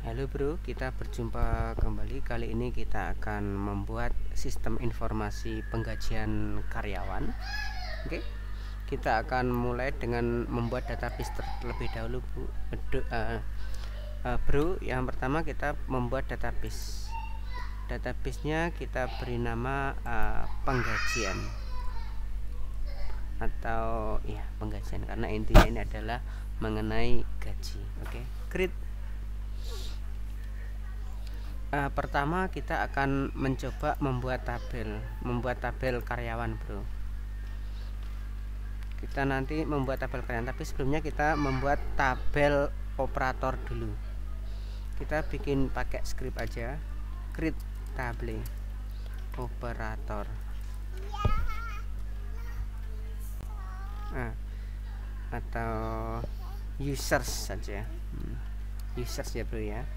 Halo bro, kita berjumpa kembali. Kali ini kita akan membuat sistem informasi penggajian karyawan. Oke, kita akan mulai dengan membuat database terlebih dahulu bro. Yang pertama kita membuat database. Databasenya kita beri nama penggajian atau ya penggajian, karena intinya ini adalah mengenai gaji. Oke, create. Pertama kita akan mencoba membuat tabel karyawan bro. Kita nanti membuat tabel karyawan, tapi sebelumnya kita membuat tabel operator dulu. Kita bikin pakai script aja, create table operator. Atau users saja, users ya bro ya.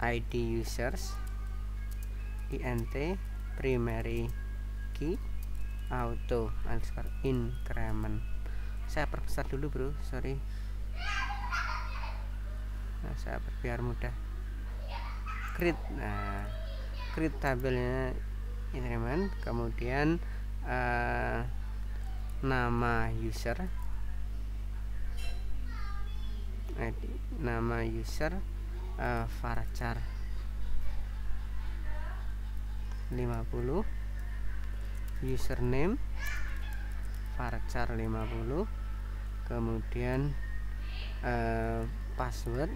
ID users, int primary key, auto underscore increment. Saya perbesar dulu bro, sorry. Nah, saya biar mudah. Create, create tabelnya increment, kemudian nama user, nama user varchar 50, username varchar 50, kemudian password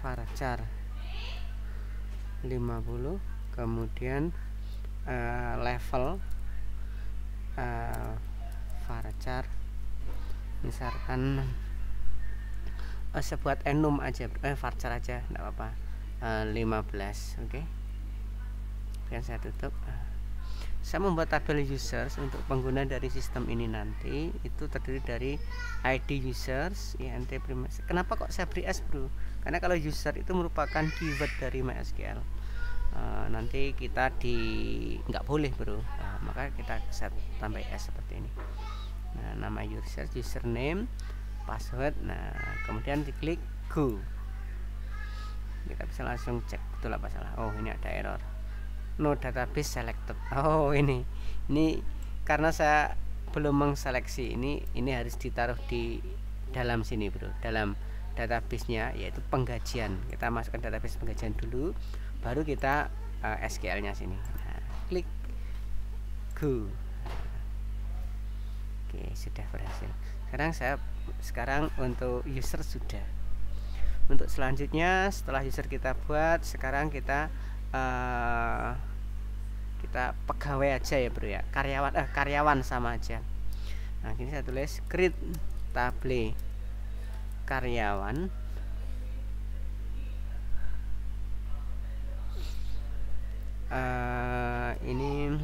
varchar 50, kemudian level varchar misalkan sebuat enum aja, varchar aja enggak apa-apa, 15. Oke. Dan saya tutup. Saya membuat tabel users untuk pengguna dari sistem ini nanti itu terdiri dari ID users, int primary. Kenapa kok saya beri s bro? Karena kalau user itu merupakan keyword dari MySQL. Nanti kita nggak boleh bro, maka kita set tambah s seperti ini. Nah, nama user, username, password. Nah, kemudian diklik go. Kita bisa langsung cek betul apa salah. Oh, ini ada error, no database selected. Oh, ini karena saya belum mengseleksi ini harus ditaruh di dalam sini bro, dalam database-nya, yaitu penggajian. Kita masukkan database penggajian dulu, baru kita SQL-nya sini. Nah, klik go. Oke, sudah berhasil. Sekarang untuk user sudah. Untuk selanjutnya, setelah user kita buat, sekarang kita pegawai aja ya bro ya, karyawan sama aja. Nah, ini saya tulis create table karyawan. Ini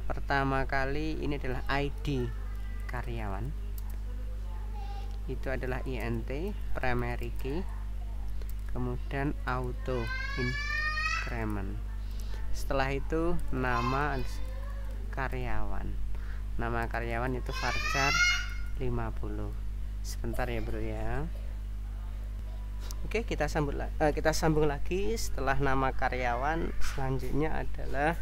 pertama kali ini adalah ID karyawan, itu adalah int primary key, kemudian auto increment. Setelah itu nama karyawan itu varchar 50. Sebentar ya bro ya. Oke, kita sambung lagi. Setelah nama karyawan, selanjutnya adalah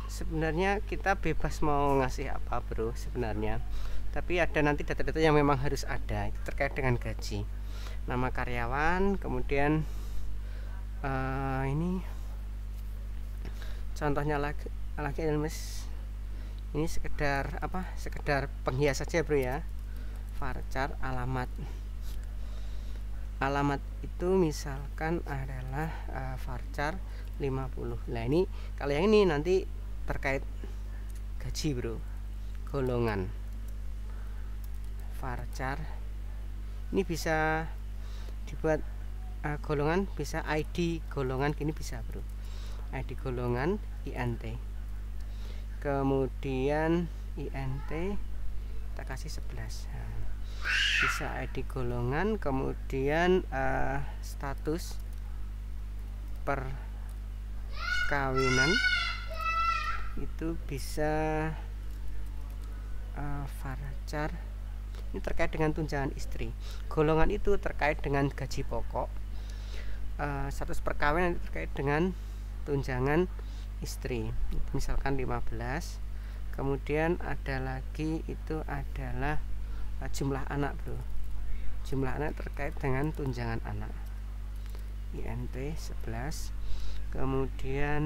sebenarnya kita bebas mau ngasih apa bro sebenarnya, tapi ada nanti data-data yang memang harus ada, itu terkait dengan gaji. Nama karyawan, kemudian ini contohnya lagi mas, ini sekedar penghias saja bro ya. Varchar alamat itu misalkan adalah varchar 50. Nah, ini kalau yang ini nanti terkait gaji bro, golongan varchar ini bisa dibuat golongan, bisa ID golongan gini bisa bro, ID golongan int, kemudian int kita kasih 11. Bisa ID golongan, kemudian status perkawinan itu bisa varchar ini terkait dengan tunjangan istri. Golongan itu terkait dengan gaji pokok. Status perkawinan terkait dengan tunjangan istri, misalkan 15. Kemudian ada lagi itu adalah jumlah anak, bro. Jumlah anak terkait dengan tunjangan anak, INT 11. Kemudian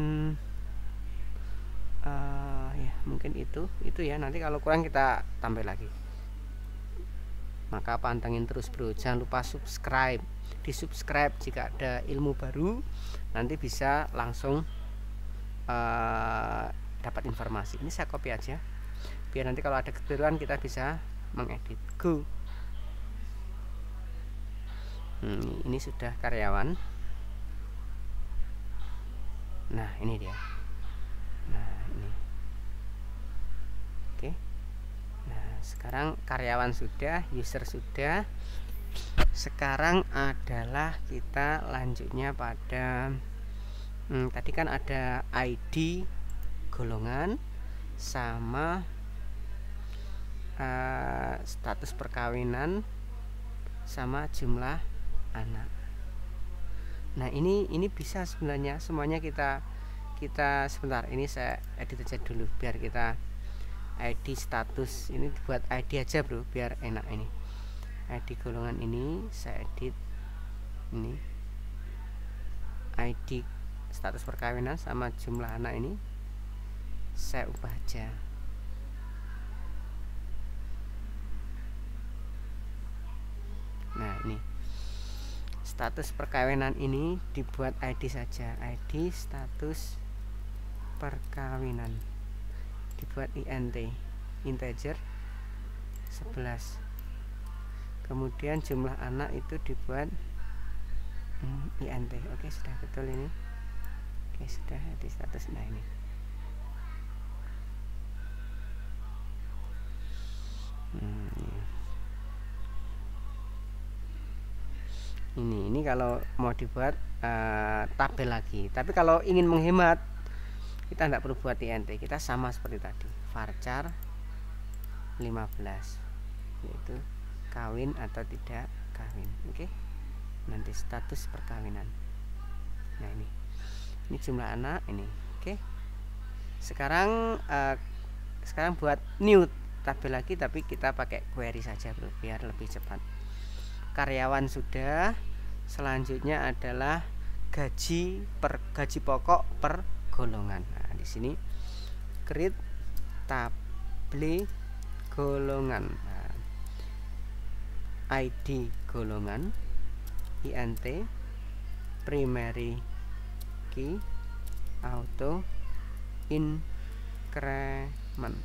ya mungkin itu ya, nanti kalau kurang kita tambah lagi. Maka pantengin terus, bro. Jangan lupa subscribe, di subscribe jika ada ilmu baru nanti bisa langsung dapat informasi. Ini saya copy aja biar nanti kalau ada kekeliruan kita bisa mengedit. Go. Ini sudah karyawan. Nah ini dia. Nah ini. Oke. Nah sekarang karyawan sudah, user sudah. Sekarang adalah kita lanjutnya pada tadi kan ada ID golongan sama status perkawinan sama jumlah anak. Nah ini bisa sebenarnya semuanya kita sebentar, ini saya edit aja dulu biar kita ID status ini buat ID aja, bro, biar enak. Ini ID golongan ini saya edit, ini ID status perkawinan sama jumlah anak ini saya ubah aja. Nah ini status perkawinan ini dibuat ID saja, ID status perkawinan dibuat INT, integer 11. Kemudian jumlah anak itu dibuat INT. Oke, sudah betul ini. Oke, sudah di status. Nah ini ini kalau mau dibuat tabel lagi. Tapi kalau ingin menghemat kita tidak perlu buat INT, kita sama seperti tadi, varchar 15 yaitu kawin atau tidak kawin. Oke. Nanti status perkawinan. Nah ini jumlah anak ini. Oke. Sekarang buat new tabel lagi, tapi kita pakai query saja, bro, biar lebih cepat. Karyawan sudah. Selanjutnya adalah gaji pokok per golongan. Nah, di sini create tabel golongan. Nah, ID golongan INT primary key auto increment.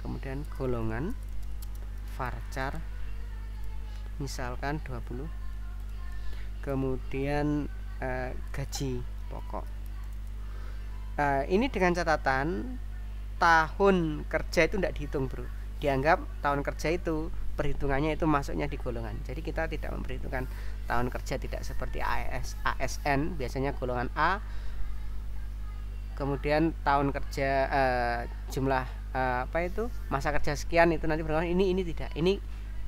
Kemudian golongan varchar misalkan 20. Kemudian gaji pokok. Ini dengan catatan tahun kerja itu tidak dihitung, bro. Dianggap tahun kerja itu perhitungannya itu masuknya di golongan. Jadi kita tidak memperhitungkan tahun kerja, tidak seperti ASN biasanya golongan A. Kemudian tahun kerja jumlah masa kerja sekian itu nanti bergolongan. Ini tidak. Ini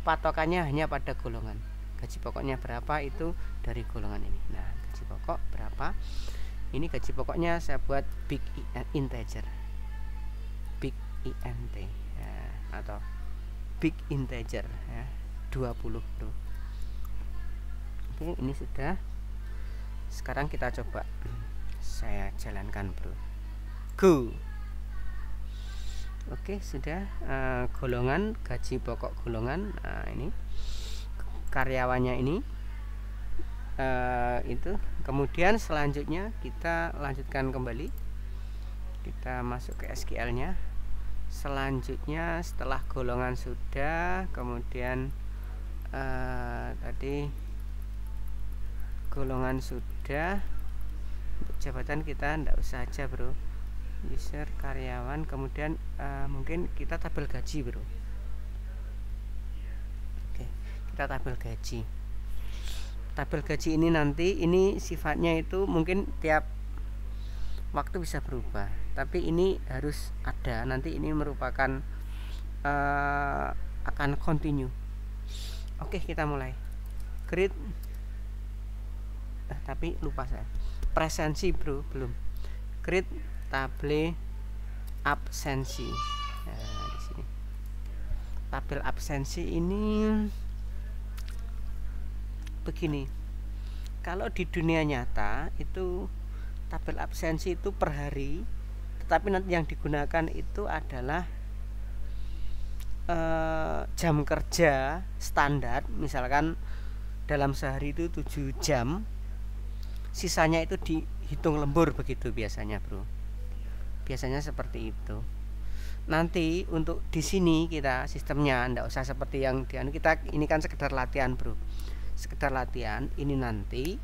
patokannya hanya pada golongan. Gaji pokoknya berapa itu dari golongan ini. Nah, gaji pokok berapa? Ini gaji pokoknya saya buat big integer, big INT ya, atau big integer ya, 20, bro. Oke, ini sudah. Sekarang kita coba saya jalankan, bro. Go. Oke, sudah. Golongan gaji pokok golongan. Nah, ini karyawannya ini itu. Kemudian selanjutnya kita lanjutkan kembali, kita masuk ke SQL nya. Selanjutnya setelah golongan sudah, kemudian tadi golongan sudah, untuk jabatan kita tidak usah aja, bro. User karyawan, kemudian mungkin kita tabel gaji, bro. Oke, kita tabel gaji. Tabel gaji ini nanti ini sifatnya itu mungkin tiap waktu bisa berubah, tapi ini harus ada. Nanti ini merupakan akan continue. Oke, kita mulai. Create. Tapi lupa saya. Presensi, bro, belum. Create tabel absensi. Nah, di sini. Tabel absensi ini begini. Kalau di dunia nyata itu tabel absensi itu per hari, tetapi nanti yang digunakan itu adalah jam kerja standar. Misalkan dalam sehari itu 7 jam, sisanya itu dihitung lembur, begitu biasanya, bro. Biasanya seperti itu. Nanti untuk di sini kita sistemnya ndak usah seperti yang kita ini kan sekedar latihan, bro. Sekedar latihan. Ini nanti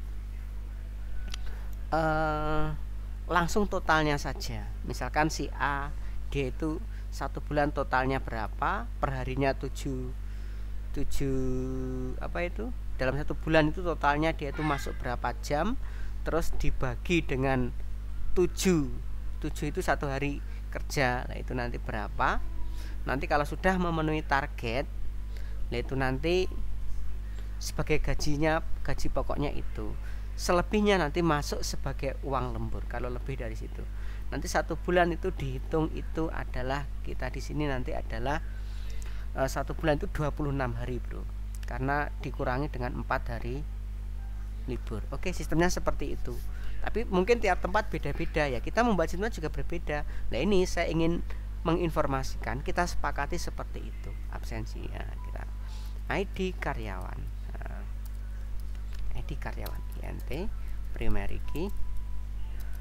langsung totalnya saja. Misalkan si A, dia itu 1 bulan totalnya berapa, per harinya 7 apa itu, dalam 1 bulan itu totalnya dia itu masuk berapa jam, terus dibagi dengan 7 itu 1 hari kerja. Nah, itu nanti berapa. Nanti kalau sudah memenuhi target, nah itu nanti sebagai gajinya, gaji pokoknya itu. Selebihnya nanti masuk sebagai uang lembur kalau lebih dari situ. Nanti 1 bulan itu dihitung, itu adalah kita di sini nanti adalah 1 bulan itu 26 hari, bro. Karena dikurangi dengan 4 hari libur. Oke, sistemnya seperti itu. Tapi mungkin tiap tempat beda-beda ya. Kita membuat sistemnya juga berbeda. Nah, ini saya ingin menginformasikan, kita sepakati seperti itu absensi ya. Kita ID karyawan. ID karyawan INT primary key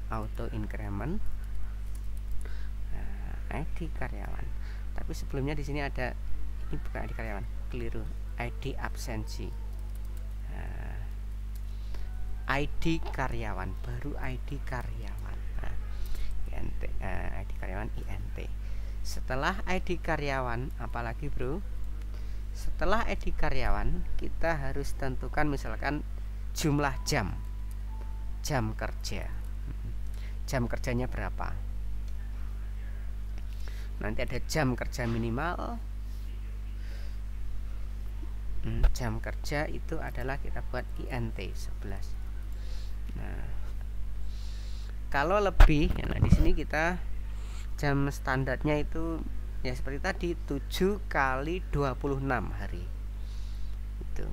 auto increment. ID karyawan. Tapi sebelumnya di sini ada, ini bukan ID karyawan, keliru. ID absensi. ID karyawan, baru ID karyawan. INT, ID karyawan INT. Setelah ID karyawan, apalagi, bro? Setelah ID karyawan, kita harus tentukan misalkan jumlah jam kerja. Jam kerjanya berapa? Nanti ada jam kerja minimal. Jam kerja itu adalah kita buat INT 11. Nah, kalau lebih, nah di sini kita jam standarnya itu ya seperti tadi 7 kali 26 hari. Itu.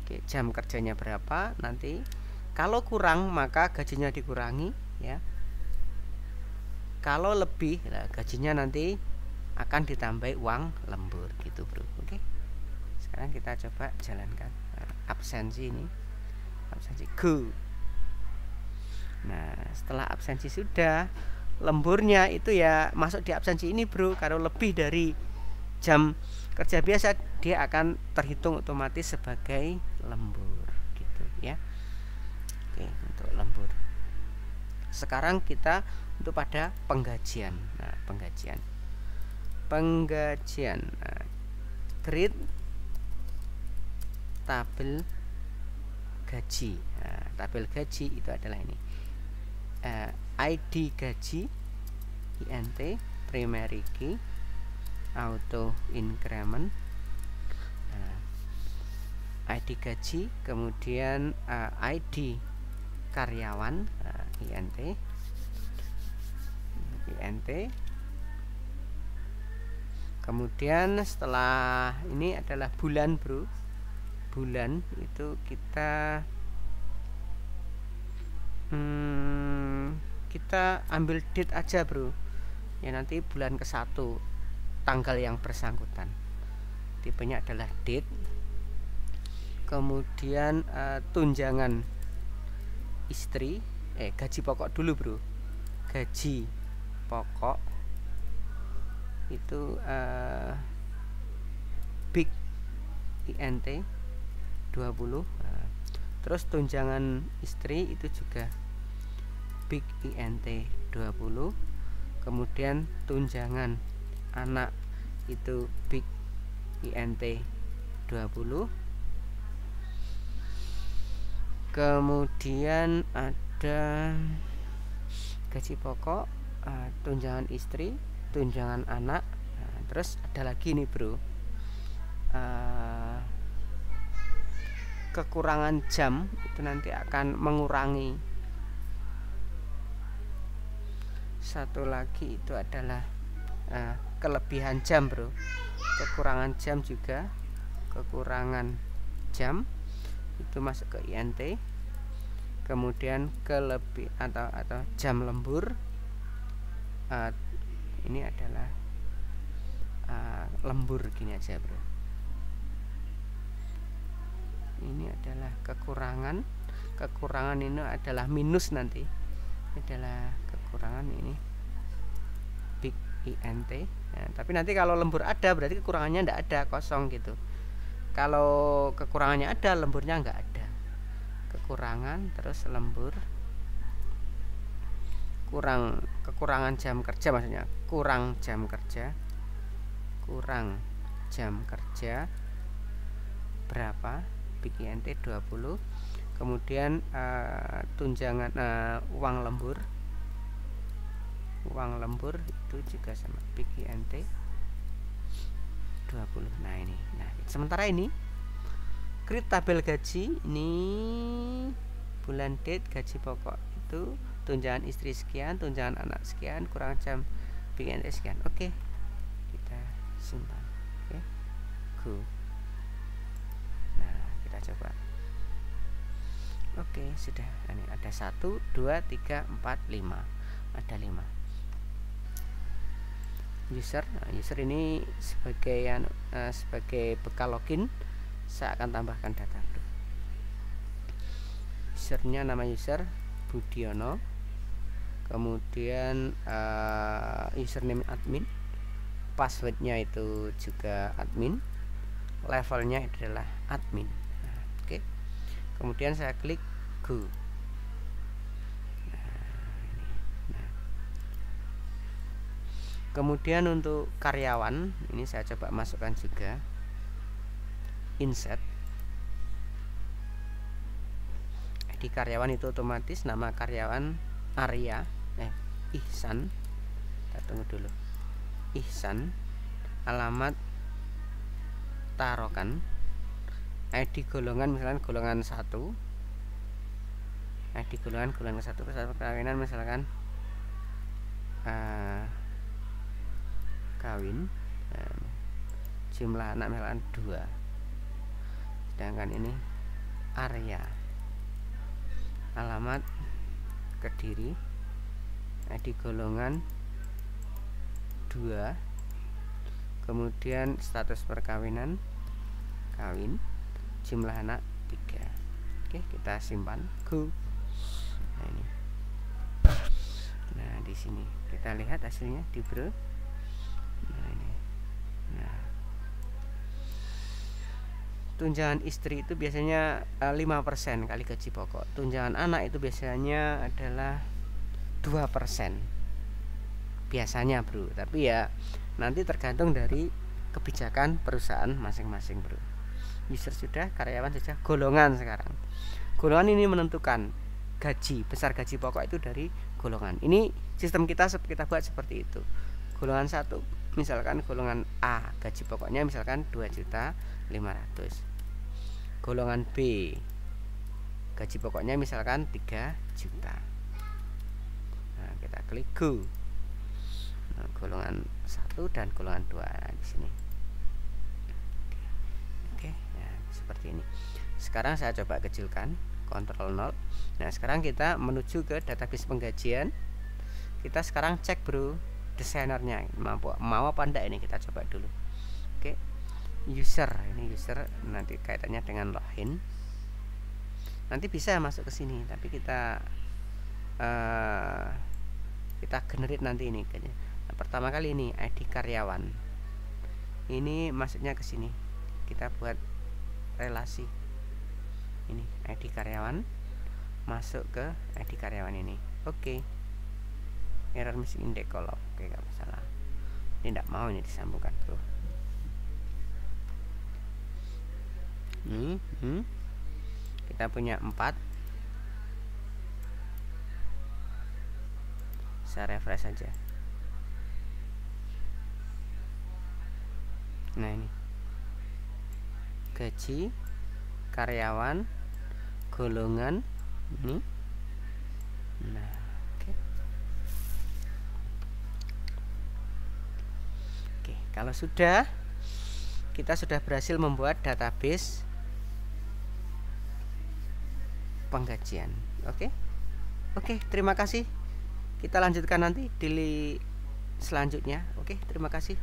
Oke, jam kerjanya berapa? Nanti kalau kurang maka gajinya dikurangi ya. Kalau lebih, nah, gajinya nanti akan ditambahi uang lembur gitu, bro. Oke. Sekarang kita coba jalankan absensi ini. Absensi go. Nah, setelah absensi sudah, lemburnya itu ya masuk di absensi ini, bro. Kalau lebih dari jam kerja biasa, dia akan terhitung otomatis sebagai lembur gitu ya. Oke, untuk lembur. Sekarang kita untuk pada penggajian. Nah, penggajian. Nah, create tabel gaji. Nah, tabel gaji itu adalah ini. ID gaji INT primary key auto increment. Nah, ID gaji, kemudian ID karyawan INT. Kemudian setelah ini adalah bulan, bro. Bulan itu kita kita ambil date aja, bro. Ya nanti bulan ke-1 tanggal yang bersangkutan. Tipenya adalah date. Kemudian tunjangan istri, gaji pokok dulu, bro. Gaji pokok itu big INT 20. Terus tunjangan istri itu juga big INT 20. Kemudian tunjangan anak itu big INT 20. Kemudian ada gaji pokok, tunjangan istri, tunjangan anak. Terus Terus ada lagi nih bro, kekurangan jam itu nanti akan mengurangi. Satu lagi itu adalah kelebihan jam bro, kekurangan jam juga, kekurangan jam itu masuk ke INT. Kemudian kelebih atau jam lembur, ini adalah lembur gini aja bro. Ini adalah kekurangan ini adalah minus, nanti adalah kekurangan ini big INT. Nah, tapi nanti kalau lembur ada berarti kekurangannya tidak ada, kosong gitu. Kalau kekurangannya ada, lemburnya nggak ada. Kekurangan terus lembur, kekurangan jam kerja, maksudnya kurang jam kerja berapa, big INT 20. Kemudian tunjangan uang lembur itu juga sama, big INT 20. Nah ini, sementara ini create tabel gaji, ini bulan date gaji pokok itu tunjangan istri sekian, tunjangan anak sekian, kurang jam big INT sekian. Oke, kita simpan. Oke, go. Nah kita coba. Oke, sudah. Ini ada 1, 2, 3, 4, 5. Ada 5 user. User ini sebagai bekal login. Saya akan tambahkan data bro. Usernya, nama user Budiono, kemudian username admin, passwordnya itu juga admin, levelnya adalah admin. Oke. Kemudian saya klik go. Kemudian untuk karyawan ini saya coba masukkan juga, insert ID karyawan itu otomatis nama karyawan Arya Ihsan. Kita tunggu dulu. Ihsan, alamat Tarokan, ID golongan misalkan golongan 1, ID golongan 1, perkawinan misalkan kawin, jumlah anak misalkan 2, sedangkan ini Arya, alamat Kediri, ID golongan 2, kemudian status perkawinan kawin, jumlah anak 3. Oke, kita simpan, go. Nah ini, nah di sini kita lihat hasilnya di bro. Nah ini, nah tunjangan istri itu biasanya 5% kali gaji pokok. Tunjangan anak itu biasanya adalah 2% biasanya bro, tapi ya nanti tergantung dari kebijakan perusahaan masing-masing bro. User sudah, karyawan sudah, golongan sekarang. Golongan ini menentukan gaji, besar gaji pokok itu dari golongan. Ini sistem kita buat seperti itu. Golongan 1 misalkan golongan A gaji pokoknya misalkan 2.500.000. Golongan B gaji pokoknya misalkan 3 juta. Nah, kita klik go. Nah, golongan 1 dan golongan 2 di sini. Oke, ya seperti ini. Sekarang saya coba kecilkan, Ctrl 0. Nah, sekarang kita menuju ke database penggajian. Kita sekarang cek bro, desainernya mau apa enggak, ini kita coba dulu. Oke, user, ini user nanti kaitannya dengan login, nanti bisa masuk ke sini, tapi kita generate nanti ini kayaknya. Nah, pertama kali ini ID karyawan, ini masuknya ke sini, kita buat relasi ini ID karyawan masuk ke ID karyawan ini. Oke. Error missing index kalau oke, nggak masalah. Ini tidak mau ini disambungkan bro. Kita punya 4. Saya refresh saja. Nah, ini gaji karyawan, golongan ini. Nah, oke. Oke, kalau sudah, kita sudah berhasil membuat database penggajian. Oke. Oke, terima kasih. Kita lanjutkan nanti di selanjutnya. Oke, terima kasih.